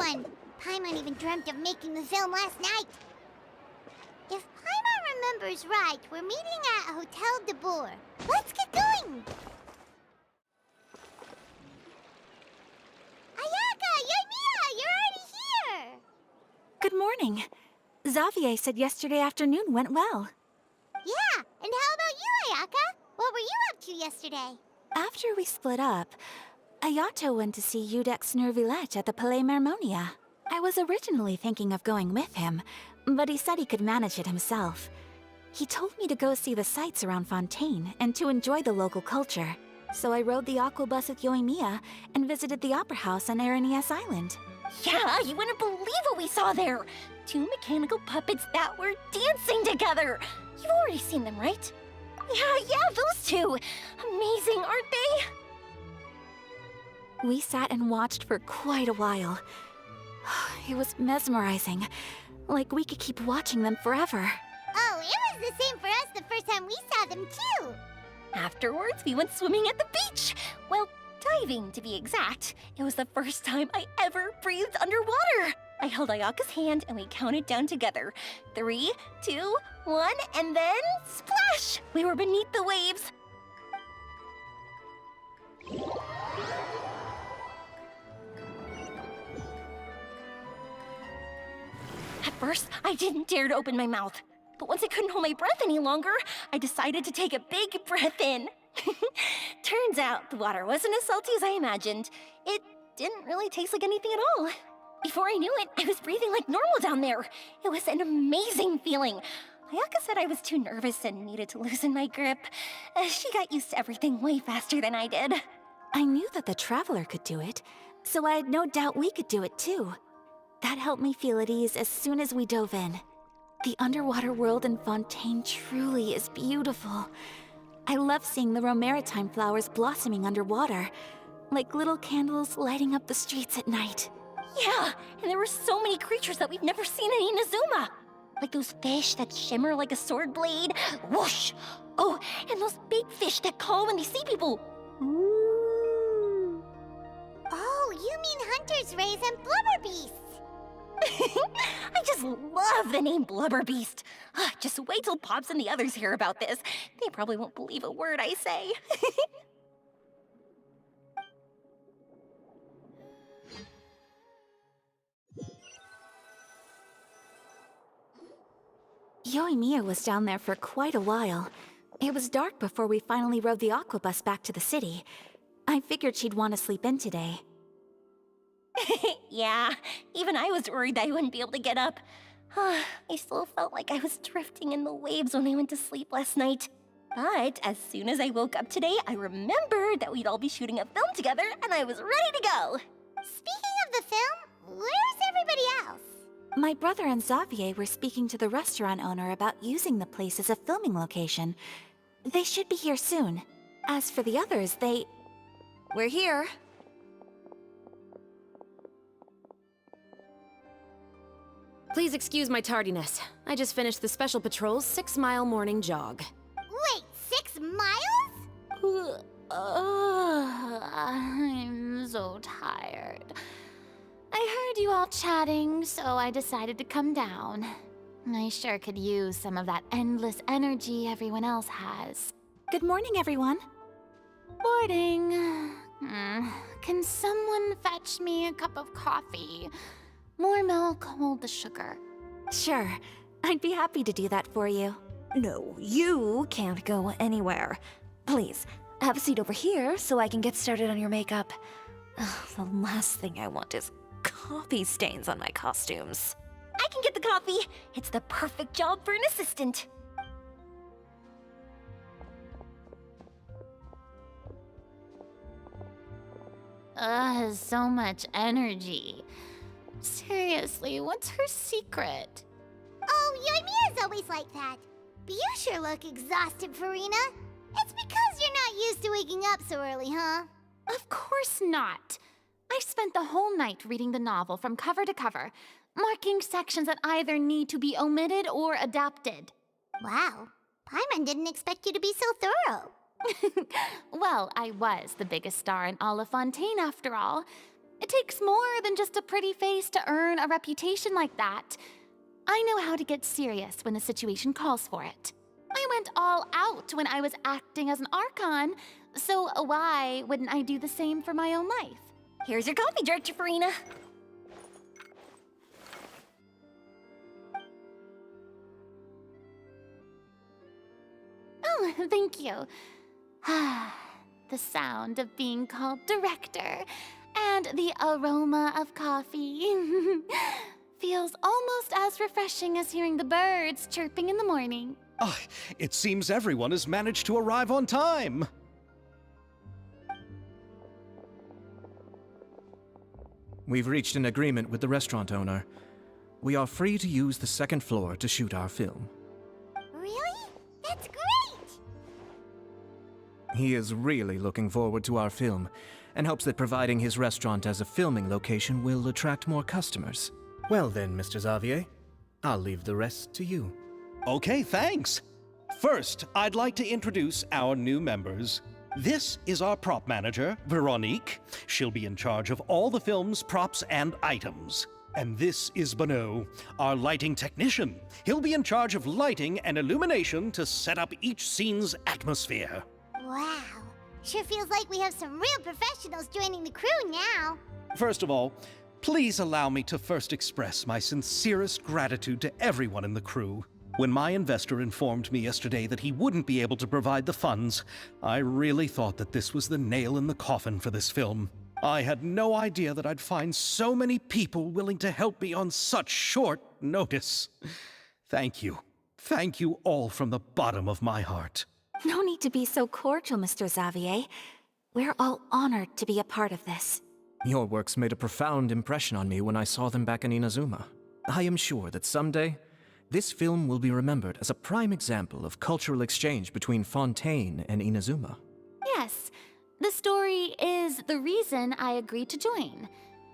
fun. Paimon even dreamt of making the film last night. If Paimon remembers right, we're meeting at Hotel de Boer. Let's get going! Ayaka! Yoimiya! You're already here! Good morning. Xavier said yesterday afternoon went well. Yeah, and how about you, Ayaka? What were you up to yesterday? After we split up, Ayato went to see Udex Nervillette at the Palais Marmonia. I was originally thinking of going with him, but he said he could manage it himself. He told me to go see the sights around Fontaine and to enjoy the local culture. So I rode the aquabus with Yoimiya and visited the Opera House on Aranias Island. Yeah, you wouldn't believe what we saw there! 2 mechanical puppets that were dancing together! You've already seen them, right? Yeah, those two! Amazing, aren't they? We sat and watched for quite a while. It was mesmerizing. Like we could keep watching them forever. Oh, it was the same for us the first time we saw them, too! Afterwards, we went swimming at the beach! Well, diving, to be exact. It was the first time I ever breathed underwater! I held Ayaka's hand and we counted down together. 3, 2, 1, and then splash! We were beneath the waves. At first, I didn't dare to open my mouth. But once I couldn't hold my breath any longer, I decided to take a big breath in. Turns out the water wasn't as salty as I imagined. It didn't really taste like anything at all. Before I knew it, I was breathing like normal down there. It was an amazing feeling. Ayaka said I was too nervous and needed to loosen my grip. She got used to everything way faster than I did. I knew that the Traveler could do it, so I had no doubt we could do it too. That helped me feel at ease as soon as we dove in. The underwater world in Fontaine truly is beautiful. I love seeing the romaritime flowers blossoming underwater, like little candles lighting up the streets at night. Yeah, and there were so many creatures that we've never seen in Inazuma. Like those fish that shimmer like a sword blade. Whoosh! Oh, and those big fish that call when they see people. Ooh. Oh, you mean Hunter's Rays and Blubber Beasts! I just love the name Blubber Beast. Just wait till Pops and the others hear about this. They probably won't believe a word I say. Yoimiya was down there for quite a while. It was dark before we finally rode the aquabus back to the city. I figured she'd want to sleep in today. Yeah, even I was worried I wouldn't be able to get up. I still felt like I was drifting in the waves when I went to sleep last night. But as soon as I woke up today, I remembered that we'd all be shooting a film together, and I was ready to go. Speaking of the film, where's everybody else? My brother and Xavier were speaking to the restaurant owner about using the place as a filming location. They should be here soon. As for the others, We're here. Please excuse my tardiness. I just finished the Special Patrol's 6-mile morning jog. Wait, 6 miles? I'm so tired. I heard you all chatting, so I decided to come down. I sure could use some of that endless energy everyone else has. Good morning, everyone. Morning. Can someone fetch me a cup of coffee? More milk, hold the sugar. Sure. I'd be happy to do that for you. No, you can't go anywhere. Please, have a seat over here so I can get started on your makeup. Ugh, the last thing I want is coffee stains on my costumes. I can get the coffee. It's the perfect job for an assistant. So much energy. Seriously, what's her secret? Oh, Yoimiya's always like that. But you sure look exhausted, Farina. It's because you're not used to waking up so early, huh? Of course not. I spent the whole night reading the novel from cover to cover, marking sections that either need to be omitted or adapted. Wow. Paimon didn't expect you to be so thorough. Well, I was the biggest star in all of Fontaine after all. It takes more than just a pretty face to earn a reputation like that. I know how to get serious when the situation calls for it. I went all out when I was acting as an Archon, so why wouldn't I do the same for my own life? Here's your coffee, Director Farina. Oh, thank you. The sound of being called director and the aroma of coffee feels almost as refreshing as hearing the birds chirping in the morning. Ah, it seems everyone has managed to arrive on time. We've reached an agreement with the restaurant owner. We are free to use the second floor to shoot our film. Really? That's great! He is really looking forward to our film, and hopes that providing his restaurant as a filming location will attract more customers. Well then, Mr. Xavier, I'll leave the rest to you. Okay, thanks. First, I'd like to introduce our new members. This is our prop manager, Veronique. She'll be in charge of all the film's props and items. And this is Bonneau, our lighting technician. He'll be in charge of lighting and illumination to set up each scene's atmosphere. Wow. Sure feels like we have some real professionals joining the crew now. First of all, please allow me to first express my sincerest gratitude to everyone in the crew. When my investor informed me yesterday that he wouldn't be able to provide the funds, I really thought that this was the nail in the coffin for this film. I had no idea that I'd find so many people willing to help me on such short notice. Thank you. Thank you all from the bottom of my heart. No need to be so cordial, Mr. Xavier. We're all honored to be a part of this. Your works made a profound impression on me when I saw them back in Inazuma. I am sure that someday, this film will be remembered as a prime example of cultural exchange between Fontaine and Inazuma. Yes, the story is the reason I agreed to join.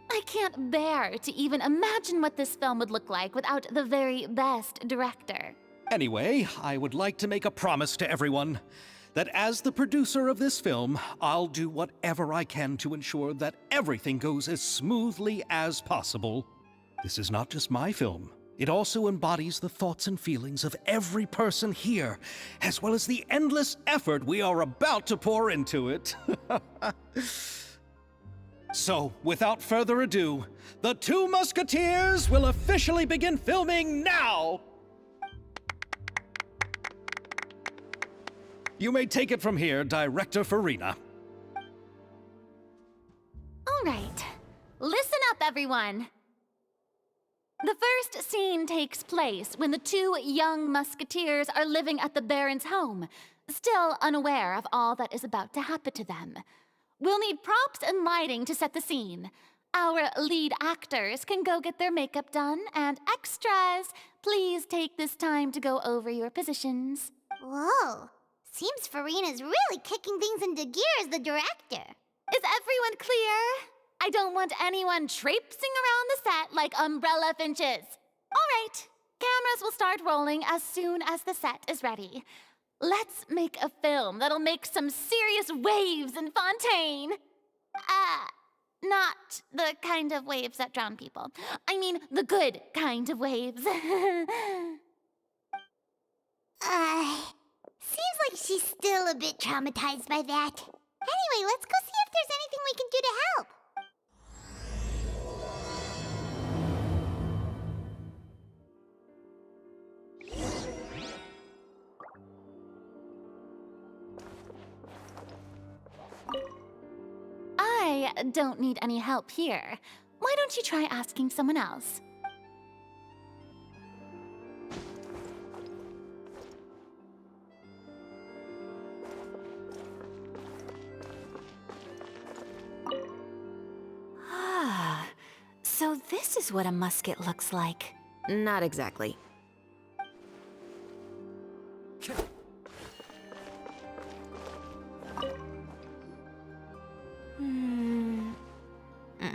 I can't bear to even imagine what this film would look like without the very best director. Anyway, I would like to make a promise to everyone that as the producer of this film, I'll do whatever I can to ensure that everything goes as smoothly as possible. This is not just my film. It also embodies the thoughts and feelings of every person here, as well as the endless effort we are about to pour into it. So, without further ado, the Two Musketeers will officially begin filming now! You may take it from here, Director Farina. All right, listen up, everyone. The first scene takes place when the two young musketeers are living at the Baron's home, still unaware of all that is about to happen to them. We'll need props and lighting to set the scene. Our lead actors can go get their makeup done, and extras, please take this time to go over your positions. Whoa. Seems Farina's really kicking things into gear as the director. Is everyone clear? I don't want anyone traipsing around the set like umbrella finches. All right, cameras will start rolling as soon as the set is ready. Let's make a film that'll make some serious waves in Fontaine. Not the kind of waves that drown people. I mean, the good kind of waves. Seems like she's still a bit traumatized by that. Anyway, let's go see if there's anything we can do to help. I don't need any help here. Why don't you try asking someone else? Ah, so this is what a musket looks like. Not exactly.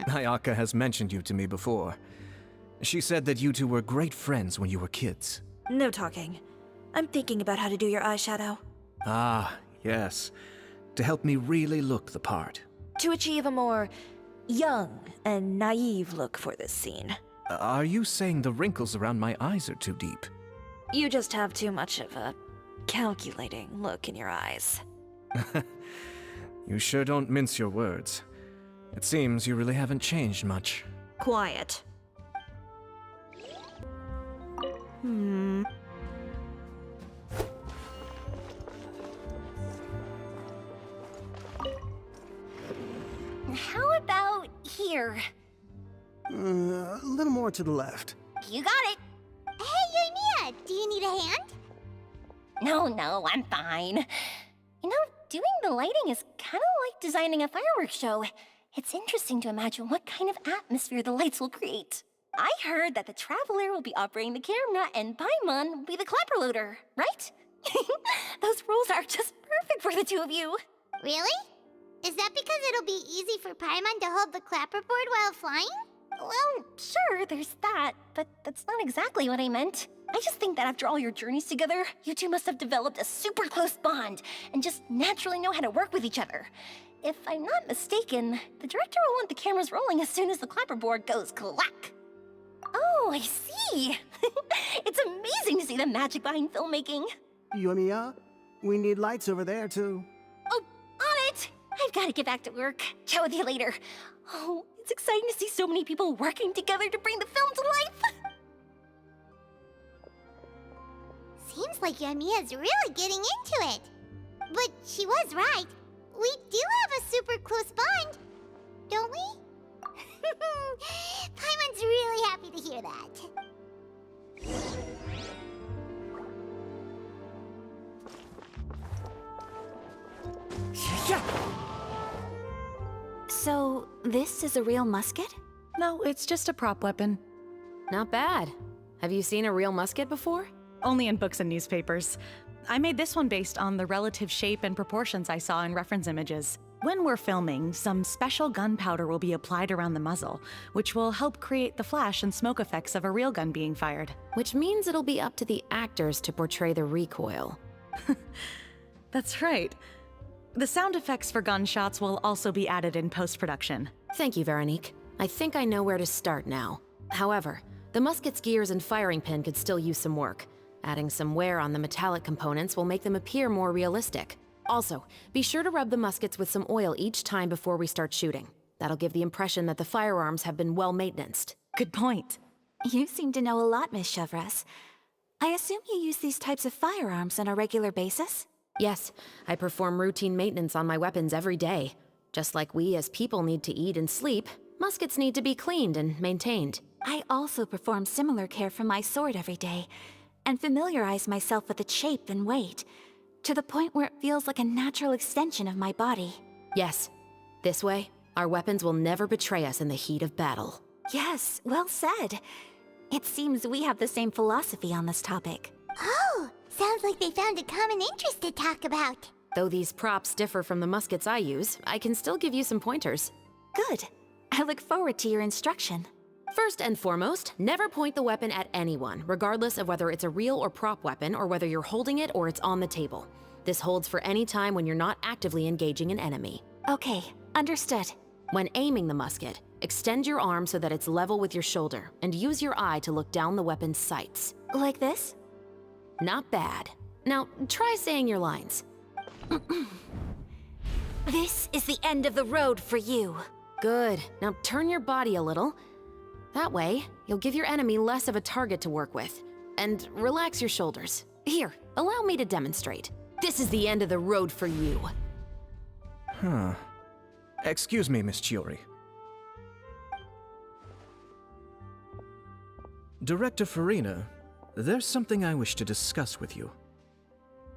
Ayaka has mentioned you to me before. She said that you two were great friends when you were kids. No talking. I'm thinking about how to do your eyeshadow. Ah, yes. To help me really look the part. To achieve a more young and naive look for this scene. Are you saying the wrinkles around my eyes are too deep? You just have too much of a calculating look in your eyes. You sure don't mince your words. It seems you really haven't changed much. Quiet. How about here? A little more to the left. You got it. Hey, Ymia, do you need a hand? No, I'm fine. You know, doing the lighting is kind of like designing a fireworks show. It's interesting to imagine what kind of atmosphere the lights will create. I heard that the Traveler will be operating the camera and Paimon will be the clapper loader, right? Those roles are just perfect for the two of you. Really? Is that because it'll be easy for Paimon to hold the clapperboard while flying? Well, sure, there's that, but that's not exactly what I meant. I just think that after all your journeys together, you two must have developed a super close bond and just naturally know how to work with each other. If I'm not mistaken, the director will want the cameras rolling as soon as the clapperboard goes clack. Oh, I see. It's amazing to see the magic behind filmmaking. Yoimiya, we need lights over there, too. Oh, on it! I've got to get back to work. Chat with you later. Oh, it's exciting to see so many people working together to bring the film to life. Seems like Yamiya's really getting into it. But she was right. We do have a super close bond, don't we? Paimon's really happy to hear that. So, this is a real musket? No, it's just a prop weapon. Not bad. Have you seen a real musket before? Only in books and newspapers. I made this one based on the relative shape and proportions I saw in reference images. When we're filming, some special gunpowder will be applied around the muzzle, which will help create the flash and smoke effects of a real gun being fired. Which means it'll be up to the actors to portray the recoil. That's right. The sound effects for gunshots will also be added in post-production. Thank you, Veronique. I think I know where to start now. However, the musket's gears and firing pin could still use some work. Adding some wear on the metallic components will make them appear more realistic. Also, be sure to rub the muskets with some oil each time before we start shooting. That'll give the impression that the firearms have been well maintenanced. Good point. You seem to know a lot, Miss Chevres. I assume you use these types of firearms on a regular basis? Yes, I perform routine maintenance on my weapons every day. Just like we as people need to eat and sleep, muskets need to be cleaned and maintained. I also perform similar care for my sword every day, and familiarize myself with its shape and weight, to the point where it feels like a natural extension of my body. Yes, this way, our weapons will never betray us in the heat of battle. Yes, well said. It seems we have the same philosophy on this topic. Oh, sounds like they found a common interest to talk about. Though these props differ from the muskets I use, I can still give you some pointers. Good. I look forward to your instruction. First and foremost, never point the weapon at anyone, regardless of whether it's a real or prop weapon or whether you're holding it or it's on the table. This holds for any time when you're not actively engaging an enemy. Okay, understood. When aiming the musket, extend your arm so that it's level with your shoulder and use your eye to look down the weapon's sights. Like this? Not bad. Now, try saying your lines. This is the end of the road for you. Good. Now turn your body a little. That way, you'll give your enemy less of a target to work with. And relax your shoulders. Here, allow me to demonstrate. This is the end of the road for you. Huh. Excuse me, Miss Chiori. Director Farina, there's something I wish to discuss with you.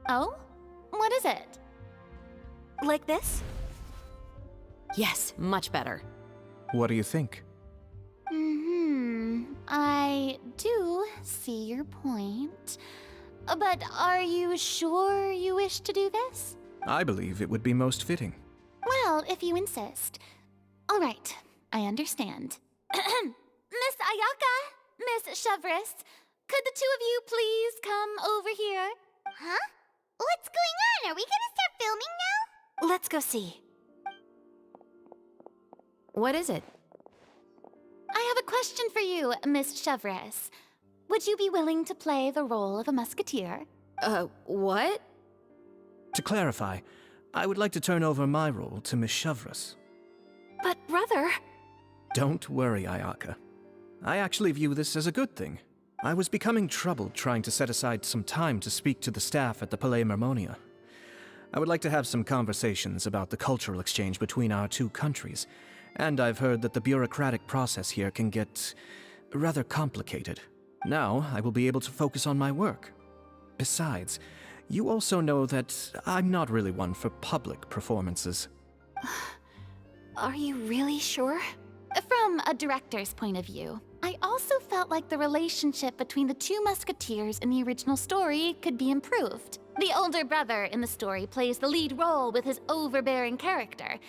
Oh? What is it? Like this? Yes, much better. What do you think? I do see your point. But are you sure you wish to do this? I believe it would be most fitting. Well, if you insist. All right, I understand. Miss Ayaka, Miss Chevres, could the two of you please come over here? Huh? What's going on? Are we gonna start filming now? Let's go see. What is it? I have a question for you, Miss Chevres. Would you be willing to play the role of a musketeer? What? To clarify, I would like to turn over my role to Miss Chevres. But, brother... Don't worry, Ayaka. I actually view this as a good thing. I was becoming troubled trying to set aside some time to speak to the staff at the Palais Mermonia. I would like to have some conversations about the cultural exchange between our two countries, and I've heard that the bureaucratic process here can get rather complicated. Now, I will be able to focus on my work. Besides, you also know that I'm not really one for public performances. Are you really sure? From a director's point of view, I also felt like the relationship between the two musketeers in the original story could be improved. The older brother in the story plays the lead role with his overbearing character,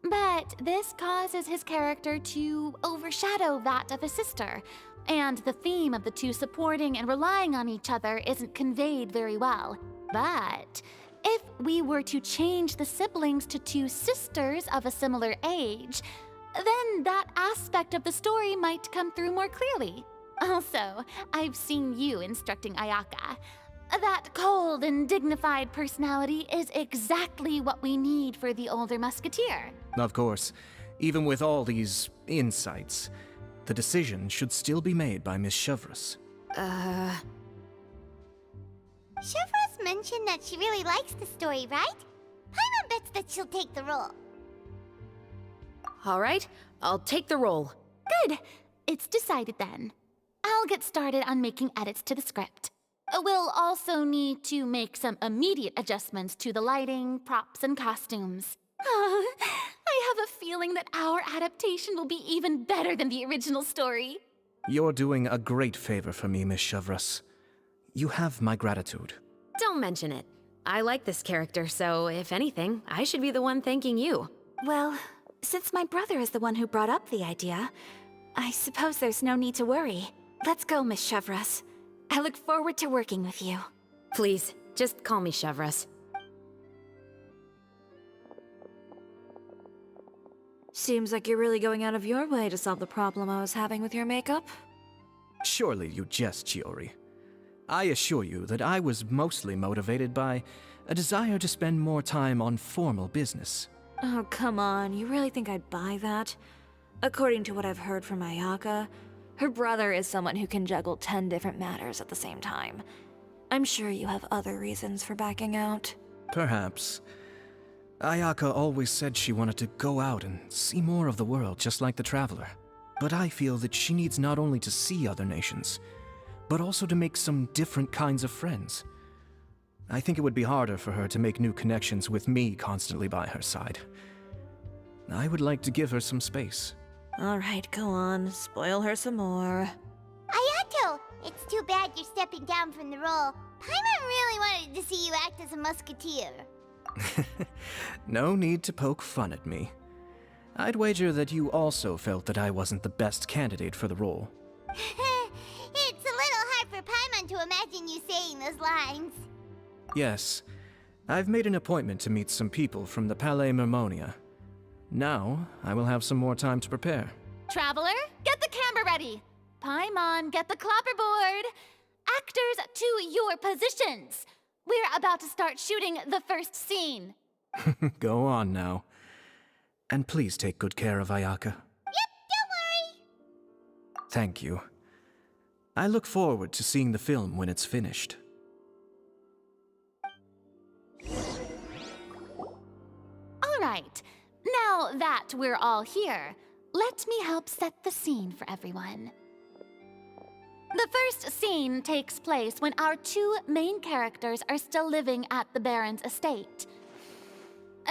but this causes his character to overshadow that of his sister, and the theme of the two supporting and relying on each other isn't conveyed very well. But if we were to change the siblings to two sisters of a similar age, then that aspect of the story might come through more clearly. Also, I've seen you instructing Ayaka. That cold and dignified personality is exactly what we need for the older musketeer. Of course, even with all these insights, the decision should still be made by Miss Chevres. Chevres mentioned that she really likes the story, right? Paimon bets that she'll take the role. All right, I'll take the role. Good. It's decided then. I'll get started on making edits to the script. We'll also need to make some immediate adjustments to the lighting, props, and costumes. I have a feeling that our adaptation will be even better than the original story. You're doing a great favor for me, Miss Chevres. You have my gratitude. Don't mention it. I like this character, so if anything, I should be the one thanking you. Well, since my brother is the one who brought up the idea, I suppose there's no need to worry. Let's go, Miss Chevres. I look forward to working with you. Please, just call me Chevres. Seems like you're really going out of your way to solve the problem I was having with your makeup. Surely you jest, Chiori. I assure you that I was mostly motivated by a desire to spend more time on formal business. Oh, come on. You really think I'd buy that? According to what I've heard from Ayaka, her brother is someone who can juggle 10 different matters at the same time. I'm sure you have other reasons for backing out. Perhaps. Ayaka always said she wanted to go out and see more of the world, just like the Traveler. But I feel that she needs not only to see other nations, but also to make some different kinds of friends. I think it would be harder for her to make new connections with me constantly by her side. I would like to give her some space. All right, go on. Spoil her some more. Ayato, it's too bad you're stepping down from the role. Paimon really wanted to see you act as a musketeer. No need to poke fun at me. I'd wager that you also felt that I wasn't the best candidate for the role. It's a little hard for Paimon to imagine you saying those lines. Yes, I've made an appointment to meet some people from the Palais Mermonia. Now, I will have some more time to prepare. Traveler, get the camera ready. Paimon, get the clapperboard. Actors, to your positions. We're about to start shooting the first scene. Go on now. And please take good care of Ayaka. Yep, don't worry. Thank you. I look forward to seeing the film when it's finished. All right. Now that we're all here, let me help set the scene for everyone. The first scene takes place when our two main characters are still living at the Baron's estate.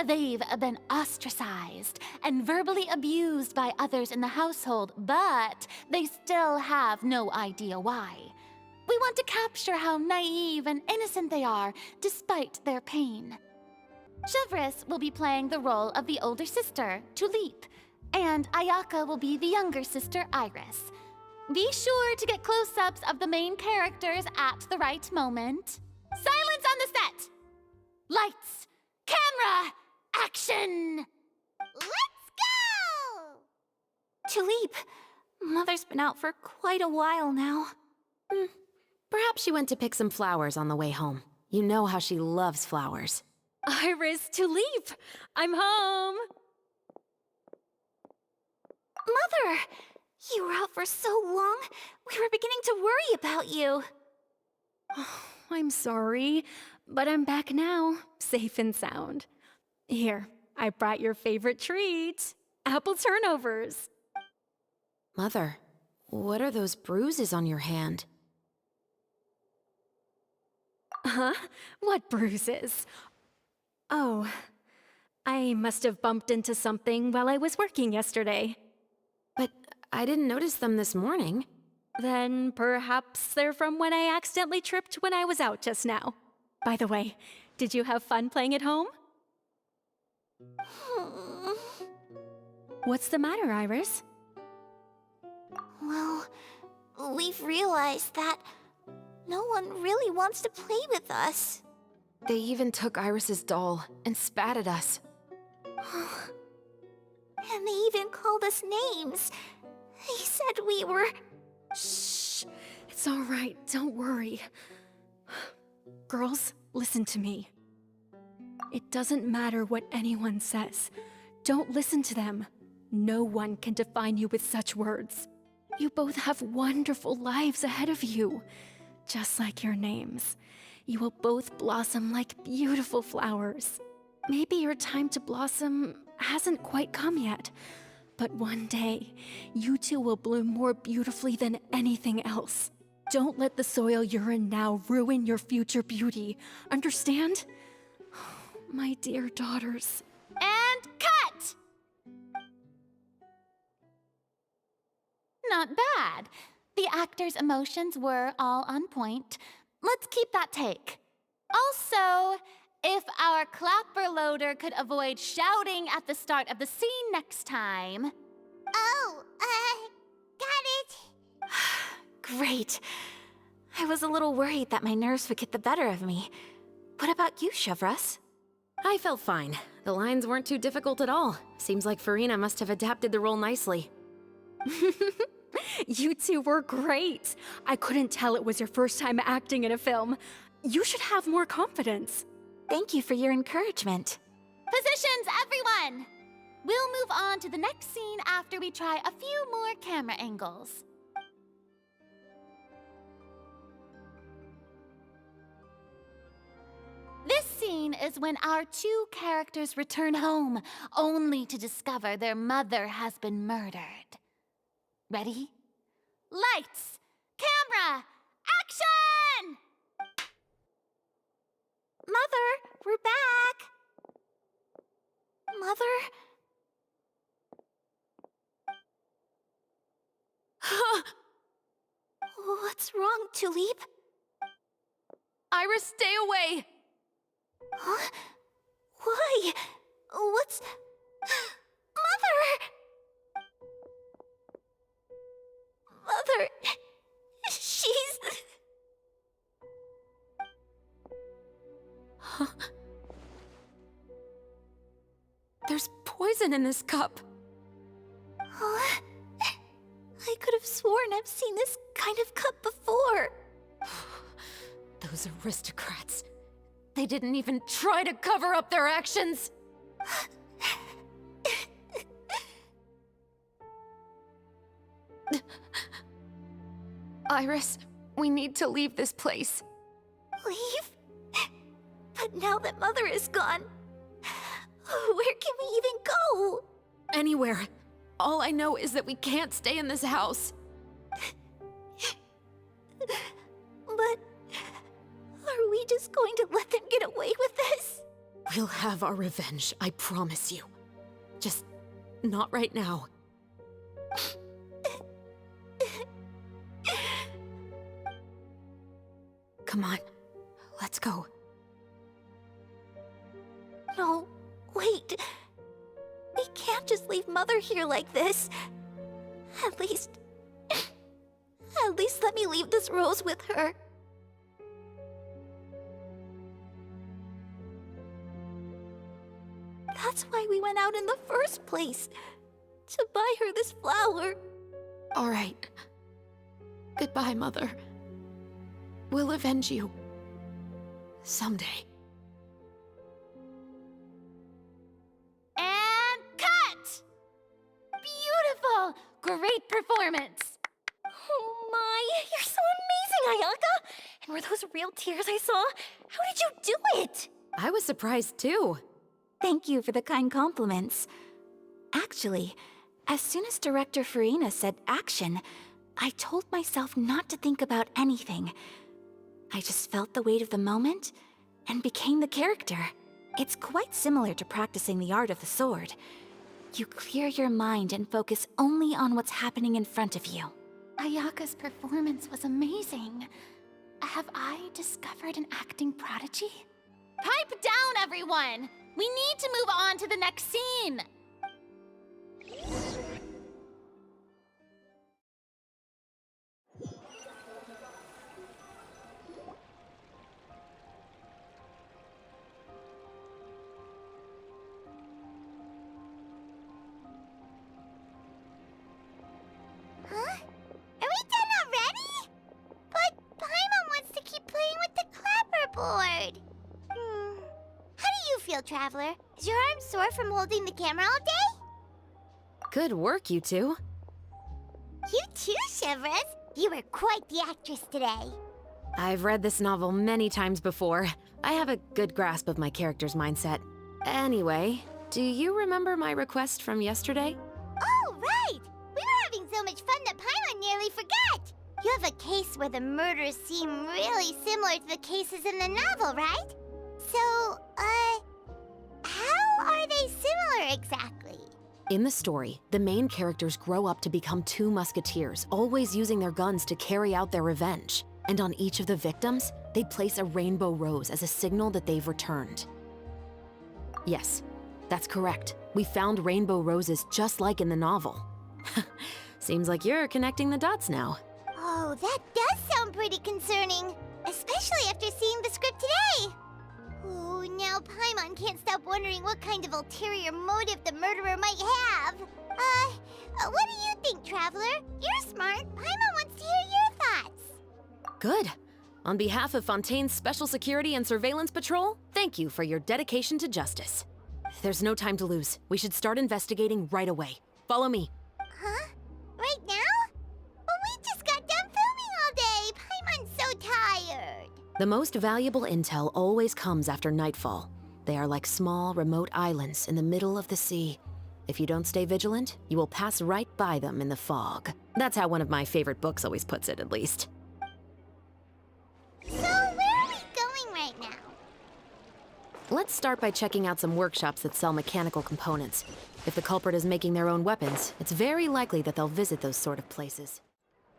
They've been ostracized and verbally abused by others in the household, but they still have no idea why. We want to capture how naive and innocent they are, despite their pain. Chevres will be playing the role of the older sister, Tulip, and Ayaka will be the younger sister, Iris. Be sure to get close-ups of the main characters at the right moment. Silence on the set! Lights, camera, action! Let's go! Tulip, Mother's been out for quite a while now. Perhaps she went to pick some flowers on the way home. You know how she loves flowers. Iris, Tulip! I'm home! Mother! You were out for so long, we were beginning to worry about you. I'm sorry, but I'm back now, safe and sound. Here, I brought your favorite treat, apple turnovers. Mother, what are those bruises on your hand? Huh? What bruises? Oh, I must have bumped into something while I was working yesterday. But I didn't notice them this morning. Then perhaps they're from when I accidentally tripped when I was out just now. By the way, did you have fun playing at home? What's the matter, Iris? Well, we've realized that no one really wants to play with us. They even took Iris's doll and spat at us. And they even called us names. They said we were... Shh. It's all right. Don't worry. Girls, listen to me. It doesn't matter what anyone says. Don't listen to them. No one can define you with such words. You both have wonderful lives ahead of you. Just like your names. You will both blossom like beautiful flowers. Maybe your time to blossom hasn't quite come yet. But one day, you two will bloom more beautifully than anything else. Don't let the soil you're in now ruin your future beauty. Understand? My dear daughters. And cut! Not bad. The actor's emotions were all on point. Let's keep that take. Also, if our clapper loader could avoid shouting at the start of the scene next time. Oh, got it. Great. I was a little worried that my nerves would get the better of me. What about you, Chevros? I felt fine. The lines weren't too difficult at all. Seems like Farina must have adapted the role nicely. You two were great. I couldn't tell it was your first time acting in a film. You should have more confidence. Thank you for your encouragement. Positions, everyone! We'll move on to the next scene after we try a few more camera angles. This scene is when our two characters return home, only to discover their mother has been murdered. Ready? Lights! Camera! Action! Mother, we're back. Mother? What's wrong, Tulip? Iris, stay away! Huh? Why? What's... Mother! Mother... She's... There's poison in this cup. Huh? I could have sworn I've seen this kind of cup before. Those aristocrats. They didn't even try to cover up their actions. Iris, we need to leave this place. Leave? But now that Mother is gone, where can we even go? Anywhere. All I know is that we can't stay in this house. But are we just going to let them get away with this? We'll have our revenge, I promise you. Just not right now. Come on, let's go. No, wait. We can't just leave Mother here like this. At least let me leave this rose with her. That's why we went out in the first place. to buy her this flower. All right. Goodbye, Mother. We'll avenge you. Someday. And cut! Beautiful! Great performance! Oh my, you're so amazing, Ayaka! And were those real tears I saw? How did you do it? I was surprised too. Thank you for the kind compliments. Actually, as soon as Director Farina said action, I told myself not to think about anything. I just felt the weight of the moment and became the character. It's quite similar to practicing the art of the sword. You clear your mind and focus only on what's happening in front of you. Ayaka's performance was amazing. Have I discovered an acting prodigy? Pipe down, everyone! We need to move on to the next scene! Huh? Are we done already? But Paimon wants to keep playing with the clapperboard. How do you feel, Traveler? Is your arm sore from holding the camera all day? Good work, you two. You too, Chevres. You were quite the actress today. I've read this novel many times before. I have a good grasp of my character's mindset. Anyway, do you remember my request from yesterday? Oh, right! We were having so much fun that Paimon nearly forgot! You have a case where the murders seem really similar to the cases in the novel, right? So, how are they similar exactly? In the story, the main characters grow up to become two musketeers, always using their guns to carry out their revenge. And on each of the victims, they place a rainbow rose as a signal that they've returned. Yes, that's correct. We found rainbow roses just like in the novel. Seems like you're connecting the dots now. Oh, that does sound pretty concerning. Especially after seeing the script today. Oh, now Paimon can't stop wondering what kind of ulterior motive the murderer might have. What do you think, Traveler? You're smart. Paimon wants to hear your thoughts. Good. On behalf of Fontaine's Special Security and Surveillance Patrol, thank you for your dedication to justice. There's no time to lose. We should start investigating right away. Follow me. Huh? Right now? But we just got done filming all day. Paimon's so tired. The most valuable intel always comes after nightfall. They are like small, remote islands in the middle of the sea. If you don't stay vigilant, you will pass right by them in the fog. That's how one of my favorite books always puts it, at least. So, where are we going right now? Let's start by checking out some workshops that sell mechanical components. If the culprit is making their own weapons, it's very likely that they'll visit those sort of places.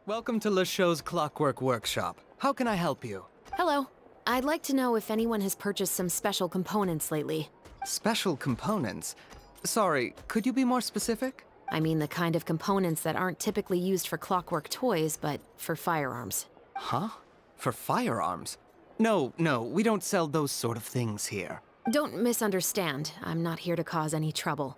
Welcome to LeChaux's Clockwork Workshop. How can I help you? Hello. I'd like to know if anyone has purchased some special components lately. Special components? Sorry, could you be more specific? I mean the kind of components that aren't typically used for clockwork toys, but for firearms. Huh? For firearms? No, we don't sell those sort of things here. Don't misunderstand. I'm not here to cause any trouble.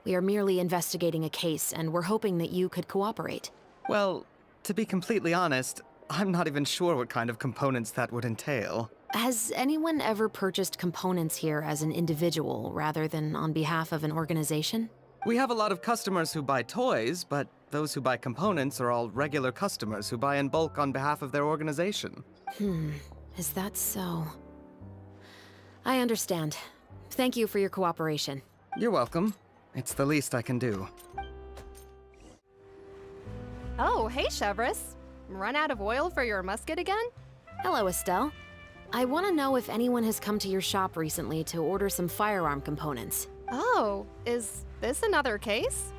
We are merely investigating a case, and we're hoping that you could cooperate. Well, to be completely honest, I'm not even sure what kind of components that would entail. Has anyone ever purchased components here as an individual rather than on behalf of an organization? We have a lot of customers who buy toys, but those who buy components are all regular customers who buy in bulk on behalf of their organization. Is that so? I understand. Thank you for your cooperation. You're welcome. It's the least I can do. Oh, hey, Chevres. Run out of oil for your musket again? Hello, Estelle. I want to know if anyone has come to your shop recently to order some firearm components. Oh, is this another case?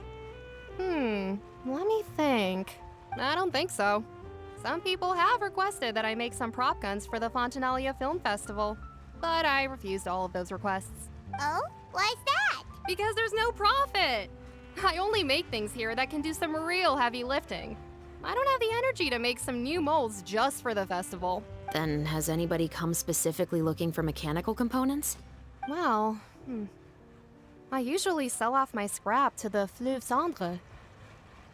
Let me think. I don't think so. Some people have requested that I make some prop guns for the Fontanalia Film Festival, but I refused all of those requests. Oh? Why's that? Because there's no profit! I only make things here that can do some real heavy lifting. I don't have the energy to make some new molds just for the festival. Then has anybody come specifically looking for mechanical components? Well, I usually sell off my scrap to the Fleuve Cendre.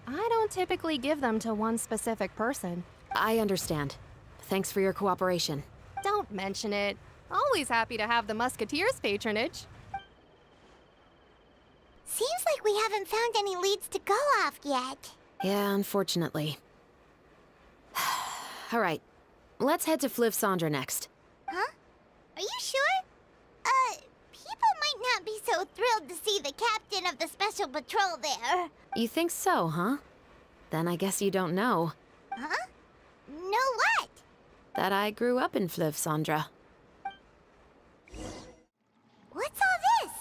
I don't typically give them to one specific person. I understand. Thanks for your cooperation. Don't mention it. Always happy to have the Musketeers' patronage. Seems like we haven't found any leads to go off yet. Yeah, unfortunately. All right, let's head to Fleuve Cendre next. Huh? Are you sure? People might not be so thrilled to see the captain of the Special Patrol there. You think so, huh? Then I guess you don't know Huh? Know what? that I grew up in Fleuve Cendre. What's all this?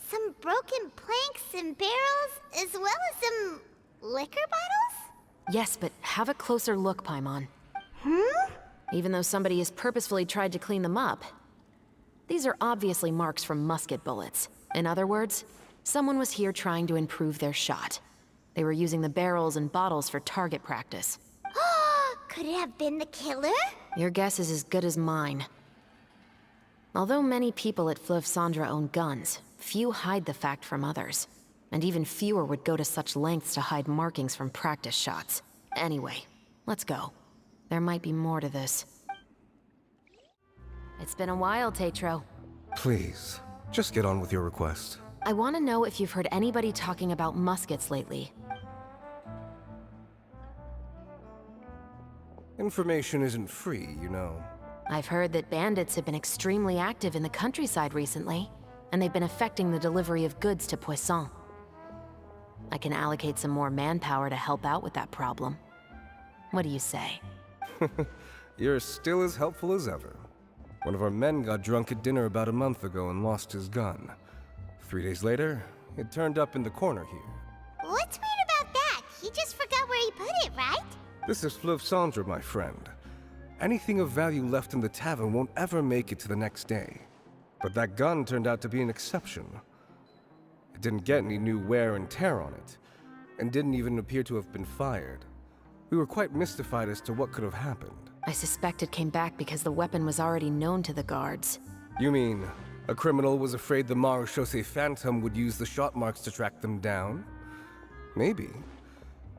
Some broken planks and barrels, as well as some liquor bottles? Yes, but have a closer look, Paimon. Even though somebody has purposefully tried to clean them up, these are obviously marks from musket bullets. In other words, someone was here trying to improve their shot. They were using the barrels and bottles for target practice. Could it have been the killer? Your guess is as good as mine. Although many people at Fleuve Cendre own guns, few hide the fact from others. And even fewer would go to such lengths to hide markings from practice shots. Anyway, let's go. There might be more to this. It's been a while, Tetro. Please, just get on with your request. I want to know if you've heard anybody talking about muskets lately. Information isn't free, you know. I've heard that bandits have been extremely active in the countryside recently, and they've been affecting the delivery of goods to Poisson. I can allocate some more manpower to help out with that problem. What do you say? You're still as helpful as ever. One of our men got drunk at dinner about a month ago and lost his gun. 3 days later, it turned up in the corner here. What's weird about that? He just forgot where he put it, right? This is Fleuve Cendre, my friend. Anything of value left in the tavern won't ever make it to the next day. But that gun turned out to be an exception. It didn't get any new wear and tear on it, and didn't even appear to have been fired. We were quite mystified as to what could have happened. I suspect it came back because the weapon was already known to the guards. You mean, a criminal was afraid the Marechaussee Phantom would use the shot marks to track them down? Maybe.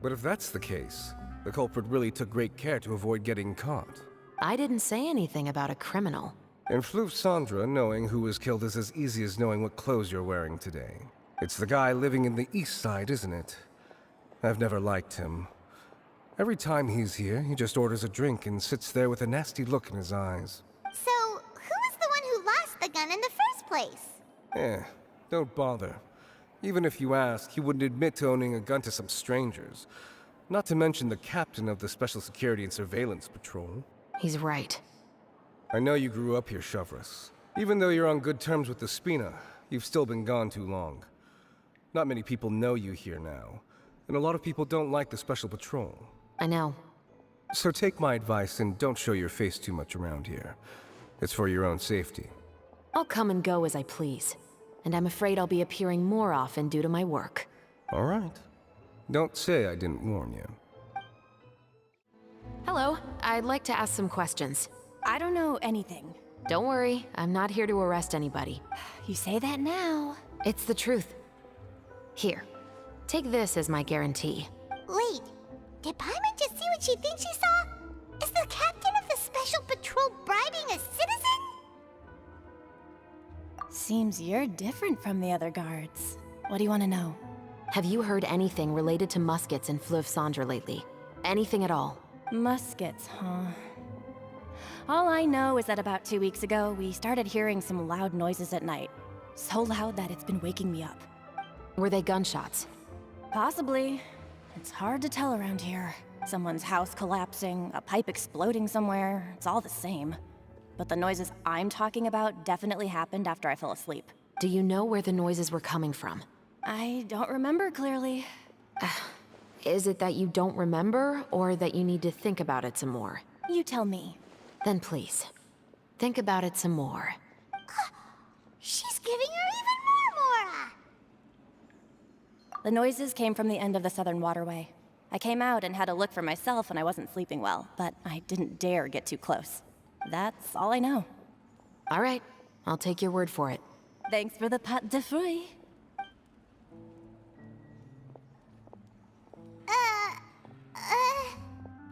But if that's the case, the culprit really took great care to avoid getting caught. I didn't say anything about a criminal. In Fleuve Cendre, knowing who was killed is as easy as knowing what clothes you're wearing today. It's the guy living in the east side, isn't it? I've never liked him. Every time he's here, he just orders a drink and sits there with a nasty look in his eyes. So, who was the one who lost the gun in the first place? Don't bother. Even if you ask, he wouldn't admit to owning a gun to some strangers. Not to mention the captain of the Special Security and Surveillance Patrol. He's right. I know you grew up here, Chevres. Even though you're on good terms with the Spina, you've still been gone too long. Not many people know you here now, and a lot of people don't like the Special Patrol. I know. So take my advice and don't show your face too much around here. It's for your own safety. I'll come and go as I please. And I'm afraid I'll be appearing more often due to my work. All right. Don't say I didn't warn you. Hello, I'd like to ask some questions. I don't know anything. Don't worry, I'm not here to arrest anybody. You say that now. It's the truth. Here, take this as my guarantee. Wait, did Paimon just see what she thinks she saw? Is the captain of the Special Patrol bribing a citizen? Seems you're different from the other guards. What do you want to know? Have you heard anything related to muskets in Fleuve Cendre lately? Anything at all? Muskets, huh? All I know is that about 2 weeks ago, we started hearing some loud noises at night. So loud that it's been waking me up. Were they gunshots? Possibly. It's hard to tell around here. Someone's house collapsing, a pipe exploding somewhere, it's all the same. But the noises I'm talking about definitely happened after I fell asleep. Do you know where the noises were coming from? I don't remember clearly. Is it that you don't remember, or that you need to think about it some more? You tell me. Then please, think about it some more. She's giving her even more Mora! The noises came from the end of the Southern Waterway. I came out and had a look for myself when I wasn't sleeping well, but I didn't dare get too close. That's all I know. All right, I'll take your word for it. Thanks for the pâte de fruits.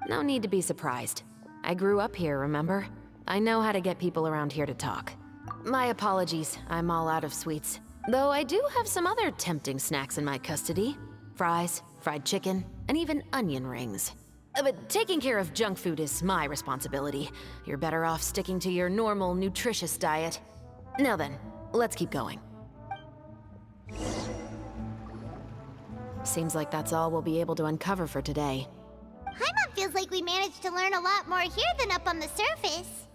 No need to be surprised. I grew up here, remember? I know how to get people around here to talk. My apologies, I'm all out of sweets. Though I do have some other tempting snacks in my custody. Fries, fried chicken, and even onion rings. But taking care of junk food is my responsibility. You're better off sticking to your normal, nutritious diet. Now then, let's keep going. Seems like that's all we'll be able to uncover for today. Paimon feels like we managed to learn a lot more here than up on the surface.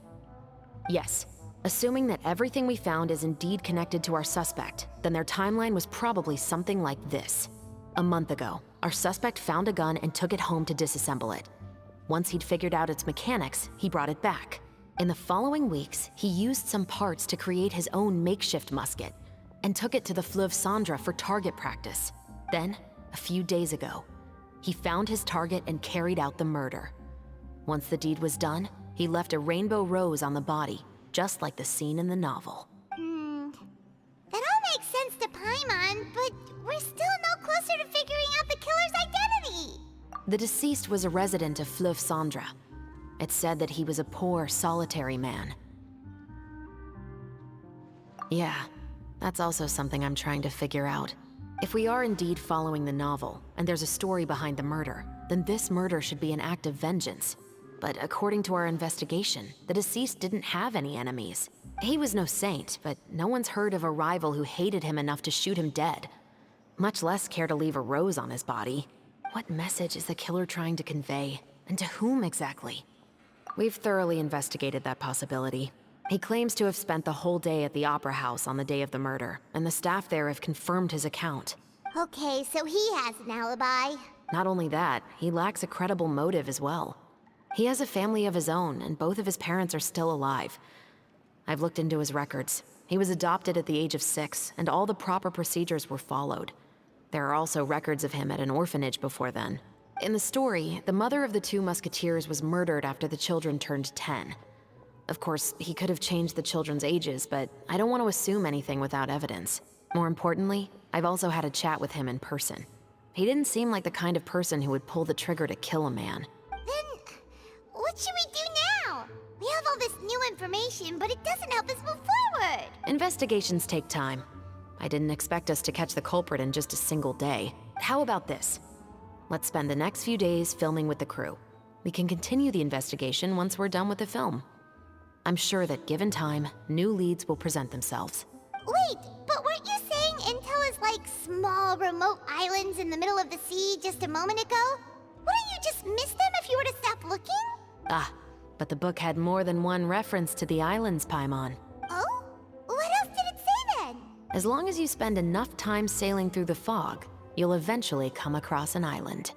Yes. Assuming that everything we found is indeed connected to our suspect, then their timeline was probably something like this. A month ago, our suspect found a gun and took it home to disassemble it. Once he'd figured out its mechanics, he brought it back. In the following weeks, he used some parts to create his own makeshift musket, and took it to the Fleuve Cendra for target practice. Then, a few days ago, he found his target and carried out the murder. Once the deed was done, he left a rainbow rose on the body, just like the scene in the novel. That all makes sense to Paimon, but we're still no closer to figuring out the killer's identity. The deceased was a resident of Fleuve Cendra. It's said that he was a poor, solitary man. Yeah, that's also something I'm trying to figure out. If we are indeed following the novel, and there's a story behind the murder, then this murder should be an act of vengeance. But according to our investigation, the deceased didn't have any enemies. He was no saint, but no one's heard of a rival who hated him enough to shoot him dead. Much less care to leave a rose on his body. What message is the killer trying to convey? And to whom exactly? We've thoroughly investigated that possibility. He claims to have spent the whole day at the Opera House on the day of the murder, and the staff there have confirmed his account. Okay, so he has an alibi. Not only that, he lacks a credible motive as well. He has a family of his own, and both of his parents are still alive. I've looked into his records. He was adopted at the age of 6, and all the proper procedures were followed. There are also records of him at an orphanage before then. In the story, the mother of the 2 musketeers was murdered after the children turned 10. Of course, he could have changed the children's ages, but I don't want to assume anything without evidence. More importantly, I've also had a chat with him in person. He didn't seem like the kind of person who would pull the trigger to kill a man. Then, what should we do now? We have all this new information, but it doesn't help us move forward. Investigations take time. I didn't expect us to catch the culprit in just a single day. How about this? Let's spend the next few days filming with the crew. We can continue the investigation once we're done with the film. I'm sure that given time, new leads will present themselves. Wait, but weren't you saying intel is like small, remote islands in the middle of the sea just a moment ago? Wouldn't you just miss them if you were to stop looking? Ah, but the book had more than one reference to the islands, Paimon. Oh? What else did it say then? As long as you spend enough time sailing through the fog, you'll eventually come across an island.